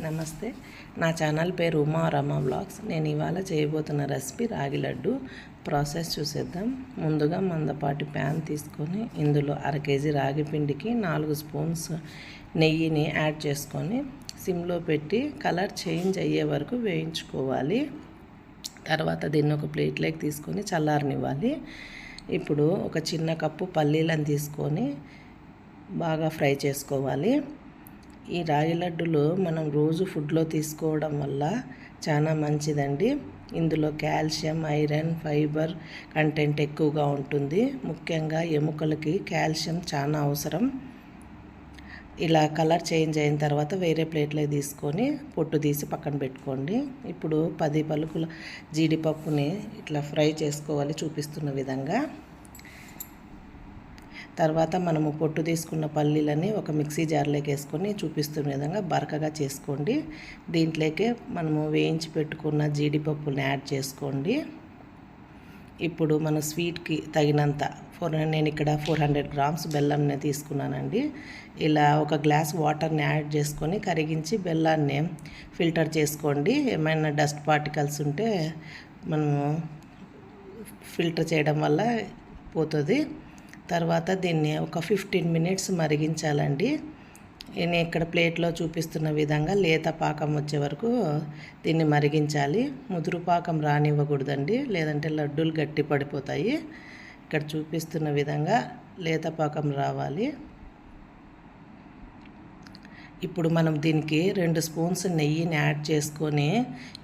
నమస్తే, నా ఛానల్ పేరు ఉమా రమ వ్లాగ్స్. నేను ఇవాళ చేయబోతున్న రెసిపీ రాగి లడ్డు. ప్రాసెస్ చూసేద్దాం. ముందుగా మందపాటి ప్యాన్ తీసుకొని ఇందులో 1/2 కేజీ రాగి పిండికి 4 స్పూన్స్ నెయ్యిని యాడ్ చేసుకొని సిమ్లో పెట్టి కలర్ చేంజ్ అయ్యే వరకు వేయించుకోవాలి. తర్వాత దీన్ని ఒక ప్లేట్లోకి తీసుకొని చల్లారనివ్వాలి. ఇప్పుడు ఒక చిన్న కప్పు పల్లీలను తీసుకొని బాగా ఫ్రై చేసుకోవాలి. ఈ రాగి లడ్డులు మనం రోజు ఫుడ్లో తీసుకోవడం వల్ల చాలా మంచిదండి. ఇందులో కాల్షియం, ఐరన్, ఫైబర్ కంటెంట్ ఎక్కువగా ఉంటుంది. ముఖ్యంగా ఎముకలకి కాల్షియం చాలా అవసరం. ఇలా కలర్ చేంజ్ అయిన తర్వాత వేరే ప్లేట్లో తీసుకొని పొట్టు తీసి పక్కన పెట్టుకోండి. ఇప్పుడు 10 పలుకుల జీడిపప్పుని ఇట్లా ఫ్రై చేసుకోవాలి చూపిస్తున్న విధంగా. తర్వాత మనము పొట్టు తీసుకున్న పల్లీలని ఒక మిక్సీ జార్లోకి వేసుకొని చూపిస్తున్న విధంగా బరకగా చేసుకోండి. దీంట్లోకి మనము వేయించి పెట్టుకున్న జీడిపప్పుని యాడ్ చేసుకోండి. ఇప్పుడు మన స్వీట్కి తగినంత నేను ఇక్కడ 400 గ్రామ్స్ బెల్లంని తీసుకున్నానండి. ఇలా ఒక గ్లాస్ వాటర్ని యాడ్ చేసుకొని కరిగించి బెల్లాన్ని ఫిల్టర్ చేసుకోండి. ఏమైనా డస్ట్ పార్టికల్స్ ఉంటే మనము ఫిల్టర్ చేయడం వల్ల పోతుంది. తర్వాత దీన్ని ఒక 15 మినిట్స్ మరిగించాలండి. నేను ఇక్కడ ప్లేట్లో చూపిస్తున్న విధంగా లేత పాకం వచ్చే వరకు దీన్ని మరిగించాలి. ముదురు పాకం రానివ్వకూడదండి, లేదంటే లడ్డూలు గట్టి పడిపోతాయి. ఇక్కడ చూపిస్తున్న విధంగా లేత పాకం రావాలి. ఇప్పుడు మనం దీనికి 2 స్పూన్స్ నెయ్యిని యాడ్ చేసుకొని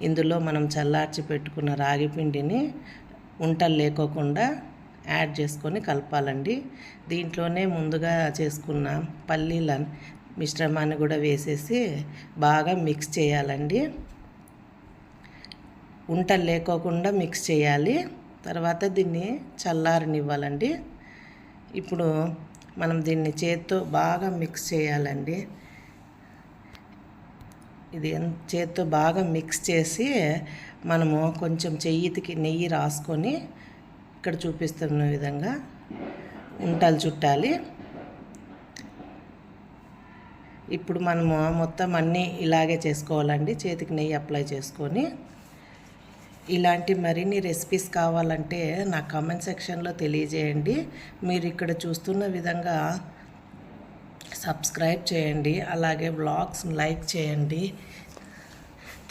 ఇందులో మనం చల్లార్చి పెట్టుకున్న రాగి పిండిని ఉంటలు లేకోకుండా యాడ్ చేసుకొని కలపాలండి. దీంట్లోనే ముందుగా చేసుకున్న పల్లీల మిశ్రమాన్ని కూడా వేసేసి బాగా మిక్స్ చేయాలండి. ఉంటలు లేకోకుండా మిక్స్ చేయాలి. తర్వాత దీన్ని చల్లారనివ్వాలండి. ఇప్పుడు మనం దీన్ని చేత్తో బాగా మిక్స్ చేయాలండి. ఇది చేత్తో బాగా మిక్స్ చేసి మనము కొంచెం చెయ్యికి నెయ్యి రాసుకొని ఇక్కడ చూపిస్తున్న విధంగా ఉంటలు చుట్టాలి. ఇప్పుడు మనము మొత్తం అన్నీ ఇలాగే చేసుకోవాలండి. చేతికి నెయ్యి అప్లై చేసుకొని. ఇలాంటి మరిన్ని రెసిపీస్ కావాలంటే నా కామెంట్ సెక్షన్లో తెలియజేయండి. మీరు ఇక్కడ చూస్తున్న విధంగా సబ్స్క్రైబ్ చేయండి, అలాగే వ్లాగ్స్ లైక్ చేయండి.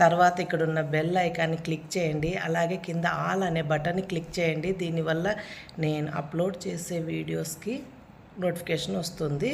తర్వాత ఇక్కడ ఉన్న బెల్ ఐకాన్ని క్లిక్ చేయండి, అలాగే కింద ఆల్ అనే బటన్ని క్లిక్ చేయండి. దీనివల్ల నేను అప్లోడ్ చేసే వీడియోస్కి నోటిఫికేషన్ వస్తుంది.